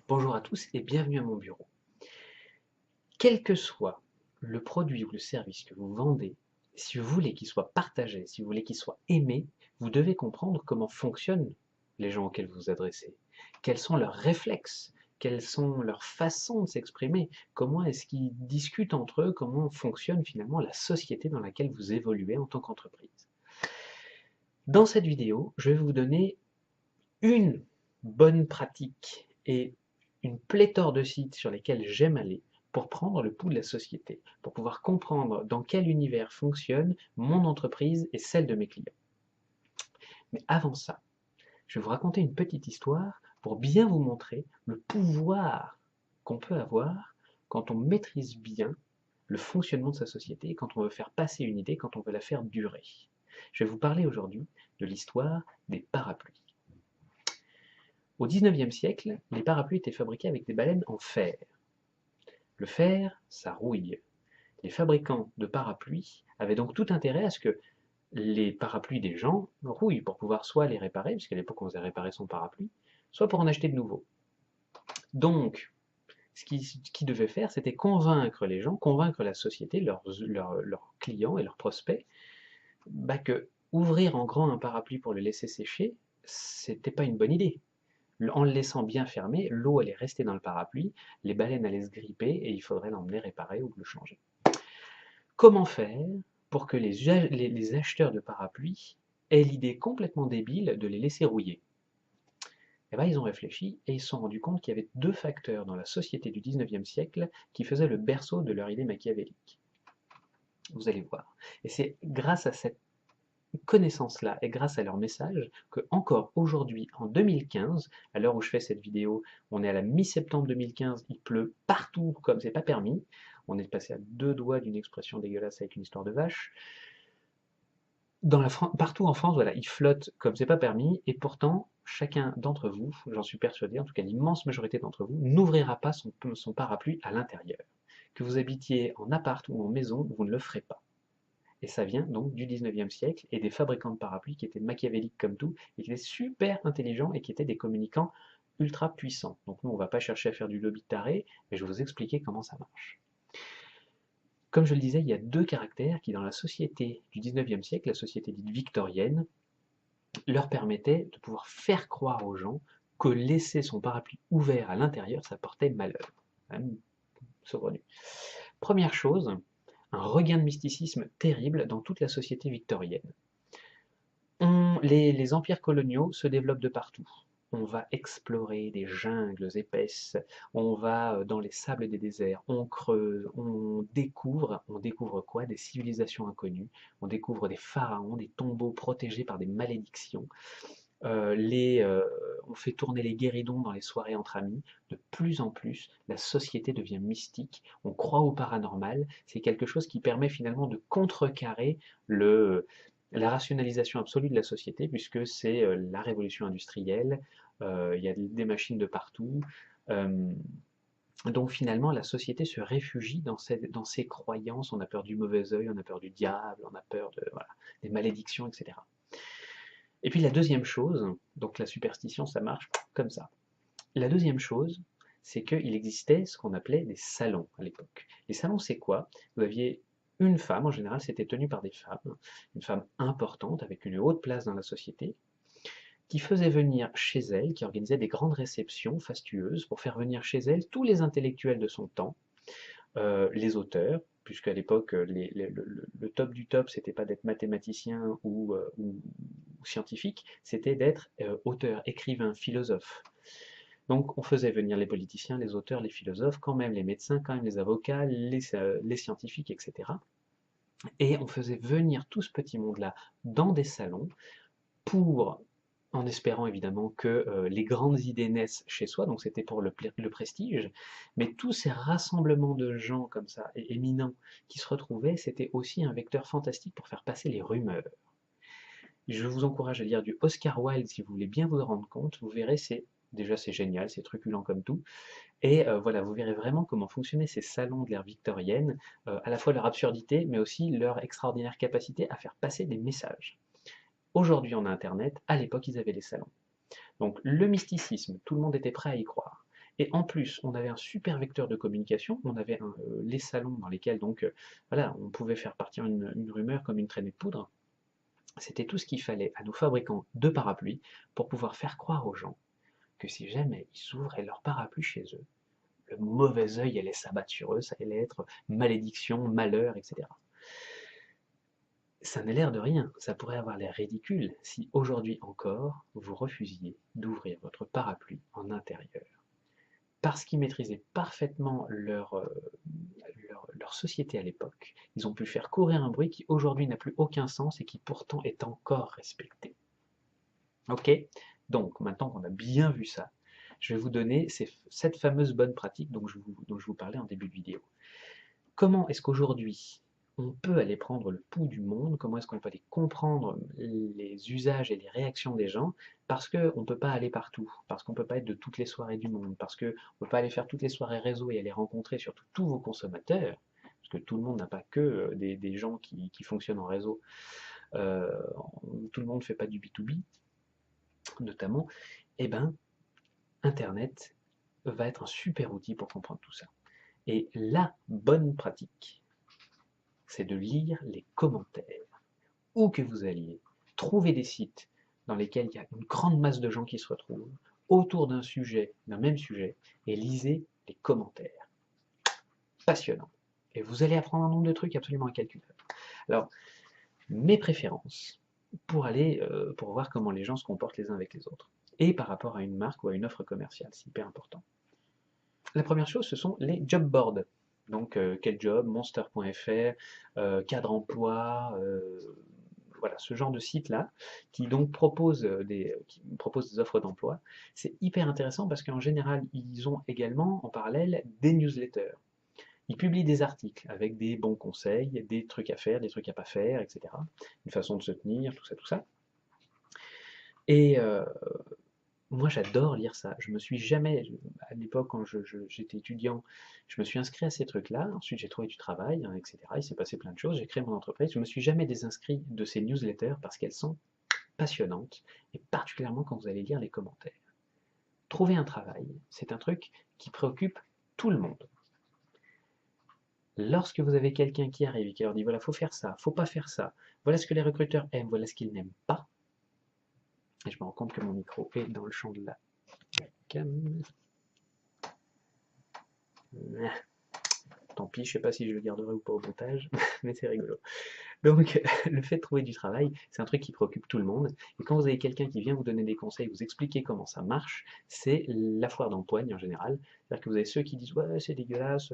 Bonjour à tous et bienvenue à mon bureau. Quel que soit le produit ou le service que vous vendez, si vous voulez qu'il soit partagé, si vous voulez qu'il soit aimé, vous devez comprendre comment fonctionnent les gens auxquels vous vous adressez. Quels sont leurs réflexes, quelles sont leurs façons de s'exprimer, comment est-ce qu'ils discutent entre eux, comment fonctionne finalement la société dans laquelle vous évoluez en tant qu'entreprise. Dans cette vidéo, je vais vous donner une bonne pratique et une pléthore de sites sur lesquels j'aime aller pour prendre le pouls de la société, pour pouvoir comprendre dans quel univers fonctionne mon entreprise et celle de mes clients. Mais avant ça, je vais vous raconter une petite histoire pour bien vous montrer le pouvoir qu'on peut avoir quand on maîtrise bien le fonctionnement de sa société et quand on veut faire passer une idée, quand on veut la faire durer. Je vais vous parler aujourd'hui de l'histoire des parapluies. Au XIXe siècle, les parapluies étaient fabriqués avec des baleines en fer. Le fer, ça rouille. Les fabricants de parapluies avaient donc tout intérêt à ce que les parapluies des gens rouillent pour pouvoir soit les réparer, puisqu'à l'époque on faisait réparer son parapluie, soit pour en acheter de nouveaux. Donc, ce qu'ils devaient faire, c'était convaincre les gens, convaincre la société, leurs clients et leurs prospects, que ouvrir en grand un parapluie pour le laisser sécher, c'était pas une bonne idée. En le laissant bien fermé, l'eau allait rester dans le parapluie, les baleines allaient se gripper et il faudrait l'emmener réparer ou le changer. Comment faire pour que les acheteurs de parapluies aient l'idée complètement débile de les laisser rouiller? Eh bien, ils ont réfléchi et ils se sont rendus compte qu'il y avait deux facteurs dans la société du XIXe siècle qui faisaient le berceau de leur idée machiavélique. Vous allez voir. Et c'est grâce à cette connaissance-là et grâce à leur message que encore aujourd'hui, en 2015, à l'heure où je fais cette vidéo, on est à la mi-septembre 2015, il pleut partout comme c'est pas permis. On est passé à deux doigts d'une expression dégueulasse avec une histoire de vache. Partout en France, voilà, il flotte comme c'est pas permis, et pourtant, chacun d'entre vous, j'en suis persuadé, en tout cas l'immense majorité d'entre vous, n'ouvrira pas son parapluie à l'intérieur. Que vous habitiez en appart ou en maison, vous ne le ferez pas. Et ça vient donc du 19e siècle et des fabricants de parapluies qui étaient machiavéliques comme tout, et qui étaient super intelligents et qui étaient des communicants ultra puissants. Donc nous, on ne va pas chercher à faire du lobby taré, mais je vais vous expliquer comment ça marche. Comme je le disais, il y a deux caractères qui, dans la société du 19e siècle, la société dite victorienne, leur permettaient de pouvoir faire croire aux gens que laisser son parapluie ouvert à l'intérieur, ça portait malheur. Saugrenu. Première chose, un regain de mysticisme terrible dans toute la société victorienne. Les empires coloniaux se développent de partout. On va explorer des jungles épaisses, on va dans les sables des déserts, on creuse, on découvre quoi? Des civilisations inconnues, on découvre des pharaons, des tombeaux protégés par des malédictions, on fait tourner les guéridons dans les soirées entre amis. De plus en plus, la société devient mystique, on croit au paranormal, c'est quelque chose qui permet finalement de contrecarrer la rationalisation absolue de la société, puisque c'est la révolution industrielle, il y a des machines de partout. euh, donc finalement, la société se réfugie dans ses croyances, on a peur du mauvais œil, on a peur du diable, on a peur voilà, des malédictions, etc. Et puis la deuxième chose, donc la superstition, ça marche comme ça. La deuxième chose, c'est qu'il existait ce qu'on appelait des salons à l'époque. Les salons, c'est quoi? Vous aviez une femme, en général, c'était tenu par des femmes, une femme importante, avec une haute place dans la société, qui faisait venir chez elle, qui organisait des grandes réceptions fastueuses pour faire venir chez elle tous les intellectuels de son temps, les auteurs, puisqu'à l'époque, le top du top, c'était pas d'être mathématicien ou scientifique, c'était d'être auteur, écrivain, philosophe. Donc on faisait venir les politiciens, les auteurs, les philosophes, quand même les médecins, quand même les avocats, les scientifiques, etc. Et on faisait venir tout ce petit monde-là dans des salons pour, en espérant évidemment que les grandes idées naissent chez soi, donc c'était pour le prestige, mais tous ces rassemblements de gens comme ça, éminents, qui se retrouvaient, c'était aussi un vecteur fantastique pour faire passer les rumeurs. Je vous encourage à lire du Oscar Wilde si vous voulez bien vous rendre compte, vous verrez, c'est génial, c'est truculent comme tout, et voilà, vous verrez vraiment comment fonctionnaient ces salons de l'ère victorienne, à la fois leur absurdité, mais aussi leur extraordinaire capacité à faire passer des messages. Aujourd'hui, on a Internet, à l'époque, ils avaient les salons. Donc le mysticisme, tout le monde était prêt à y croire. Et en plus, on avait un super vecteur de communication, on avait les salons dans lesquels donc voilà, on pouvait faire partir une rumeur comme une traînée de poudre. C'était tout ce qu'il fallait à nos fabricants de parapluies pour pouvoir faire croire aux gens que si jamais ils ouvraient leur parapluie chez eux, le mauvais œil allait s'abattre sur eux, ça allait être malédiction, malheur, etc. Ça n'a l'air de rien, ça pourrait avoir l'air ridicule si aujourd'hui encore vous refusiez d'ouvrir votre parapluie en intérieur. Parce qu'ils maîtrisaient parfaitement leur société à l'époque, ils ont pu faire courir un bruit qui aujourd'hui n'a plus aucun sens et qui pourtant est encore respecté. Ok? Donc, maintenant qu'on a bien vu ça, je vais vous donner cette fameuse bonne pratique dont je vous parlais en début de vidéo. Comment est-ce qu'aujourd'hui, on peut aller prendre le pouls du monde? Comment est-ce qu'on peut aller comprendre les usages et les réactions des gens? Parce qu'on ne peut pas aller partout, parce qu'on ne peut pas être de toutes les soirées du monde, parce qu'on ne peut pas aller faire toutes les soirées réseau et aller rencontrer surtout tous vos consommateurs, parce que tout le monde n'a pas que des gens qui fonctionnent en réseau. Euh, tout le monde ne fait pas du B2B, notamment. Eh bien, Internet va être un super outil pour comprendre tout ça. Et la bonne pratique, c'est de lire les commentaires. Où que vous alliez, trouvez des sites dans lesquels il y a une grande masse de gens qui se retrouvent autour d'un même sujet, et lisez les commentaires. Passionnant. Et vous allez apprendre un nombre de trucs absolument incalculables. Alors, mes préférences pour voir comment les gens se comportent les uns avec les autres, et par rapport à une marque ou à une offre commerciale, c'est hyper important. La première chose, ce sont les job boards. Donc, quel job, monster.fr, cadre emploi, voilà, ce genre de site-là, qui donc qui propose des offres d'emploi. C'est hyper intéressant parce qu'en général, ils ont également en parallèle des newsletters. Ils publient des articles avec des bons conseils, des trucs à faire, des trucs à pas faire, etc. Une façon de se tenir, tout ça, tout ça. Et moi, j'adore lire ça. Je me suis jamais, à l'époque, quand j'étais étudiant, je me suis inscrit à ces trucs-là. Ensuite, j'ai trouvé du travail, hein, etc. Il s'est passé plein de choses. J'ai créé mon entreprise. Je me suis jamais désinscrit de ces newsletters parce qu'elles sont passionnantes, et particulièrement quand vous allez lire les commentaires. Trouver un travail, c'est un truc qui préoccupe tout le monde. Lorsque vous avez quelqu'un qui arrive et qui leur dit voilà, faut faire ça, faut pas faire ça, voilà ce que les recruteurs aiment, voilà ce qu'ils n'aiment pas, et je me rends compte que mon micro est dans le champ de la cam. Tant pis, je sais pas si je le garderai ou pas au montage, mais c'est rigolo. Donc, le fait de trouver du travail, c'est un truc qui préoccupe tout le monde. Et quand vous avez quelqu'un qui vient vous donner des conseils, vous expliquer comment ça marche, c'est la foire d'empoigne en général. C'est-à-dire que vous avez ceux qui disent ouais, c'est dégueulasse,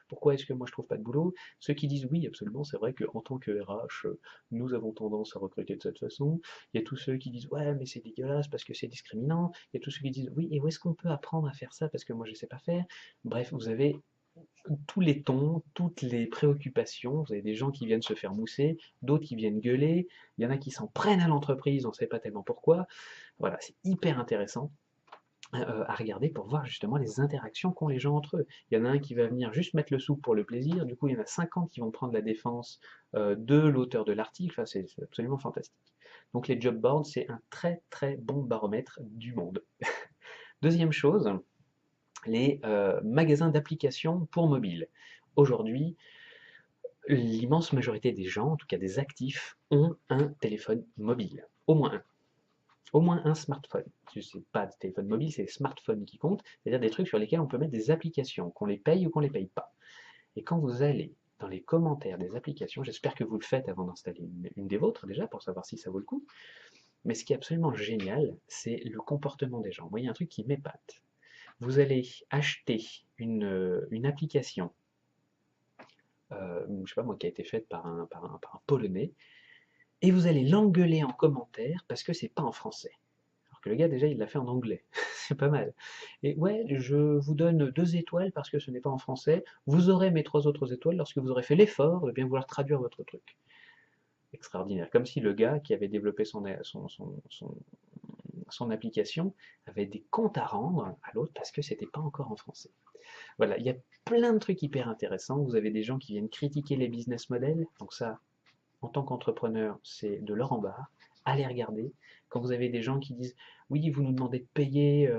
pourquoi est-ce que moi je trouve pas de boulot? Ceux qui disent oui, absolument, c'est vrai qu'en tant que RH, nous avons tendance à recruter de cette façon. Il y a tous ceux qui disent ouais, mais c'est dégueulasse parce que c'est discriminant. Il y a tous ceux qui disent oui, et où est-ce qu'on peut apprendre à faire ça parce que moi je sais pas faire. Bref, vous avez tous les tons, toutes les préoccupations. Vous avez des gens qui viennent se faire mousser, d'autres qui viennent gueuler, il y en a qui s'en prennent à l'entreprise, on ne sait pas tellement pourquoi. Voilà, c'est hyper intéressant à regarder pour voir justement les interactions qu'ont les gens entre eux. Il y en a un qui va venir juste mettre le sou pour le plaisir, du coup il y en a 50 qui vont prendre la défense de l'auteur de l'article, enfin, c'est absolument fantastique. Donc les job boards, c'est un très très bon baromètre du monde. Deuxième chose, les magasins d'applications pour mobile. Aujourd'hui, l'immense majorité des gens, en tout cas des actifs, ont un téléphone mobile. Au moins un. Au moins un smartphone. Ce n'est pas des téléphones mobiles, c'est les smartphones qui comptent, c'est-à-dire des trucs sur lesquels on peut mettre des applications, qu'on les paye ou qu'on ne les paye pas. Et quand vous allez dans les commentaires des applications, j'espère que vous le faites avant d'installer une des vôtres déjà, pour savoir si ça vaut le coup, mais ce qui est absolument génial, c'est le comportement des gens. Vous voyez un truc qui m'épate. Vous allez acheter une application, je sais pas moi, qui a été faite par un Polonais, et vous allez l'engueuler en commentaire parce que c'est pas en français. Alors que le gars, déjà, il l'a fait en anglais. C'est pas mal. Et ouais, je vous donne 2 étoiles parce que ce n'est pas en français. Vous aurez mes 3 autres étoiles lorsque vous aurez fait l'effort de bien vouloir traduire votre truc. Extraordinaire. Comme si le gars qui avait développé son application avait des comptes à rendre à l'autre parce que c'était pas encore en français. Voilà, il y a plein de trucs hyper intéressants. Vous avez des gens qui viennent critiquer les business models. Donc ça, en tant qu'entrepreneur, c'est de l'or en barre. allez regarder. Quand vous avez des gens qui disent oui, vous nous demandez de payer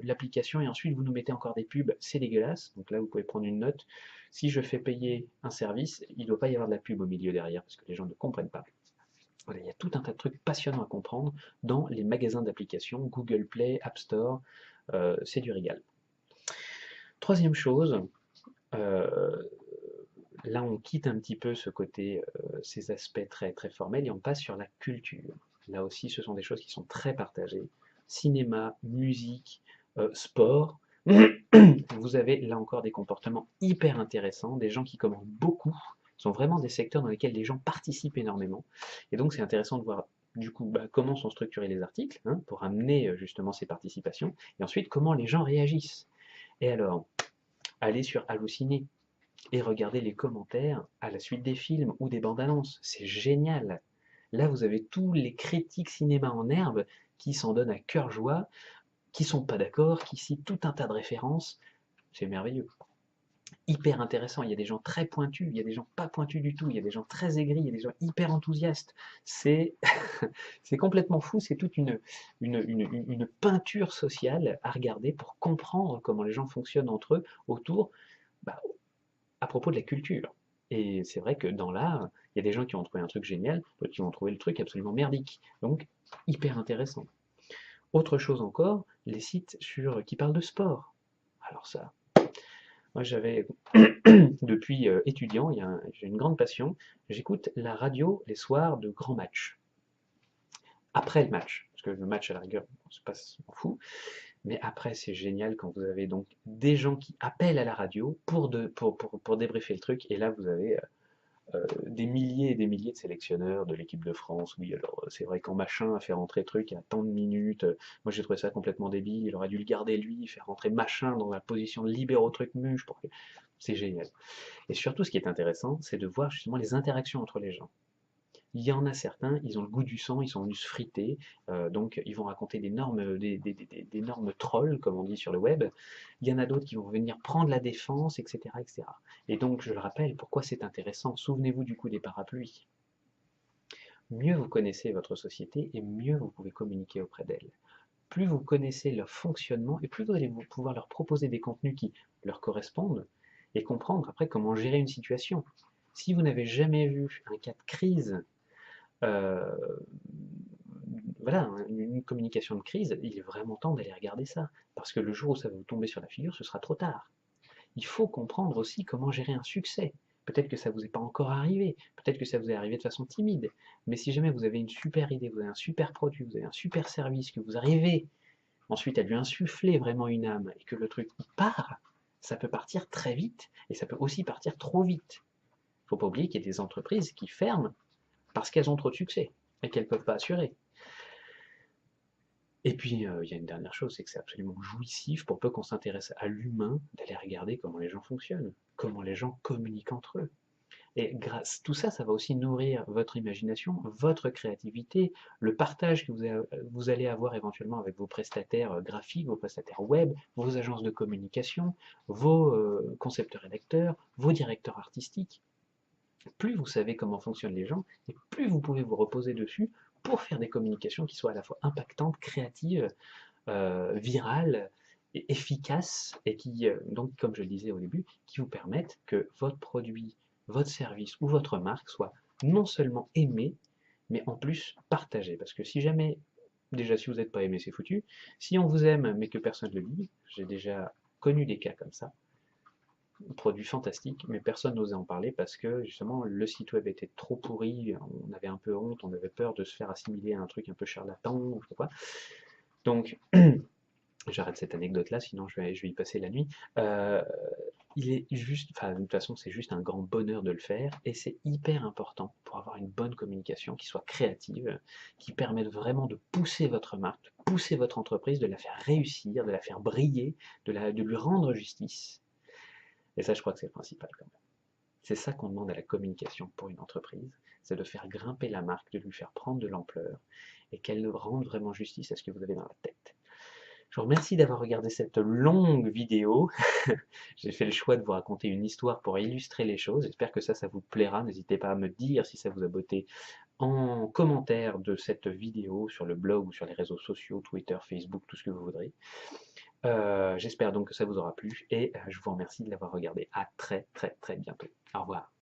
l'application et ensuite vous nous mettez encore des pubs, c'est dégueulasse. Donc là, vous pouvez prendre une note. Si je fais payer un service, il ne doit pas y avoir de la pub au milieu derrière parce que les gens ne comprennent pas. Voilà, il y a tout un tas de trucs passionnants à comprendre dans les magasins d'applications, Google Play, App Store, c'est du régal. Troisième chose, euh, là on quitte un petit peu ce côté, ces aspects très, très formels et on passe sur la culture. Là aussi, ce sont des choses qui sont très partagées. Cinéma, musique, sport. Vous avez là encore des comportements hyper intéressants, des gens qui commandent beaucoup. Ce sont vraiment des secteurs dans lesquels les gens participent énormément. Et donc c'est intéressant de voir du coup comment sont structurés les articles hein, pour amener justement ces participations, et ensuite comment les gens réagissent. Et alors, allez sur Halluciné et regardez les commentaires à la suite des films ou des bandes annonces. C'est génial. Là, vous avez tous les critiques cinéma en herbe qui s'en donnent à cœur joie, qui sont pas d'accord, qui citent tout un tas de références. C'est merveilleux. Hyper intéressant. Il y a des gens très pointus, il y a des gens pas pointus du tout, il y a des gens très aigris, il y a des gens hyper enthousiastes. C'est c'est complètement fou, c'est toute une peinture sociale à regarder pour comprendre comment les gens fonctionnent entre eux autour, bah, à propos de la culture. Et c'est vrai que dans l'art, il y a des gens qui ont trouvé un truc génial, d'autres qui ont trouvé le truc absolument merdique. Donc, hyper intéressant. Autre chose encore, les sites qui parlent de sport. Alors ça, moi j'avais, depuis étudiant, j'ai une grande passion, j'écoute la radio les soirs de grands matchs. Après le match, parce que le match à la rigueur, on se passe, on fout, mais après c'est génial quand vous avez donc des gens qui appellent à la radio pour débriefer le truc, et là vous avez des milliers et des milliers de sélectionneurs de l'équipe de France. Oui, alors c'est vrai quand machin a fait rentrer truc à tant de minutes, moi j'ai trouvé ça complètement débile, il aurait dû le garder lui, faire rentrer machin dans la position de libéro truc muche, pour que... c'est génial. Et surtout ce qui est intéressant, c'est de voir justement les interactions entre les gens. Il y en a certains, ils ont le goût du sang, ils sont venus se friter, donc ils vont raconter d'énormes trolls, comme on dit sur le web. Il y en a d'autres qui vont venir prendre la défense, etc., etc. Et donc, je le rappelle, pourquoi c'est intéressant? Souvenez-vous du coup des parapluies. Mieux vous connaissez votre société et mieux vous pouvez communiquer auprès d'elle. Plus vous connaissez leur fonctionnement et plus vous allez pouvoir leur proposer des contenus qui leur correspondent et comprendre après comment gérer une situation. Si vous n'avez jamais vu un cas de crise euh, voilà, une communication de crise, il est vraiment temps d'aller regarder ça. Parce que le jour où ça va vous tomber sur la figure, ce sera trop tard. Il faut comprendre aussi comment gérer un succès. Peut-être que ça ne vous est pas encore arrivé, peut-être que ça vous est arrivé de façon timide, mais si jamais vous avez une super idée, vous avez un super produit, vous avez un super service, que vous arrivez ensuite à lui insuffler vraiment une âme et que le truc part, ça peut partir très vite et ça peut aussi partir trop vite. Il ne faut pas oublier qu'il y a des entreprises qui ferment parce qu'elles ont trop de succès et qu'elles ne peuvent pas assurer. Et puis, il y a une dernière chose, c'est que c'est absolument jouissif, pour peu qu'on s'intéresse à l'humain, d'aller regarder comment les gens fonctionnent, comment les gens communiquent entre eux. Et grâce tout ça, ça va aussi nourrir votre imagination, votre créativité, le partage que vous allez avoir éventuellement avec vos prestataires graphiques, vos prestataires web, vos agences de communication, vos concepteurs-rédacteurs, vos directeurs artistiques. Plus vous savez comment fonctionnent les gens, et plus vous pouvez vous reposer dessus pour faire des communications qui soient à la fois impactantes, créatives, virales, et efficaces, et qui, donc, comme je le disais au début, qui vous permettent que votre produit, votre service ou votre marque soit non seulement aimé, mais en plus partagé. Parce que si jamais, déjà si vous n'êtes pas aimé, c'est foutu. Si on vous aime mais que personne ne le lit, j'ai déjà connu des cas comme ça, produit fantastique, mais personne n'osait en parler parce que justement le site web était trop pourri, on avait un peu honte, on avait peur de se faire assimiler à un truc un peu charlatan ou je sais pas quoi. Donc j'arrête cette anecdote là, sinon je vais y passer la nuit. Il est juste, enfin de toute façon c'est juste un grand bonheur de le faire et c'est hyper important pour avoir une bonne communication qui soit créative, qui permette vraiment de pousser votre marque, de pousser votre entreprise, de la faire réussir, de la faire briller, de lui rendre justice. Et ça, je crois que c'est le principal quand même. C'est ça qu'on demande à la communication pour une entreprise, c'est de faire grimper la marque, de lui faire prendre de l'ampleur et qu'elle rende vraiment justice à ce que vous avez dans la tête. Je vous remercie d'avoir regardé cette longue vidéo. J'ai fait le choix de vous raconter une histoire pour illustrer les choses. J'espère que ça vous plaira. N'hésitez pas à me dire si ça vous a botté en commentaire de cette vidéo sur le blog ou sur les réseaux sociaux, Twitter, Facebook, tout ce que vous voudrez. J'espère donc que ça vous aura plu et je vous remercie de l'avoir regardé. À très très très bientôt. Au revoir.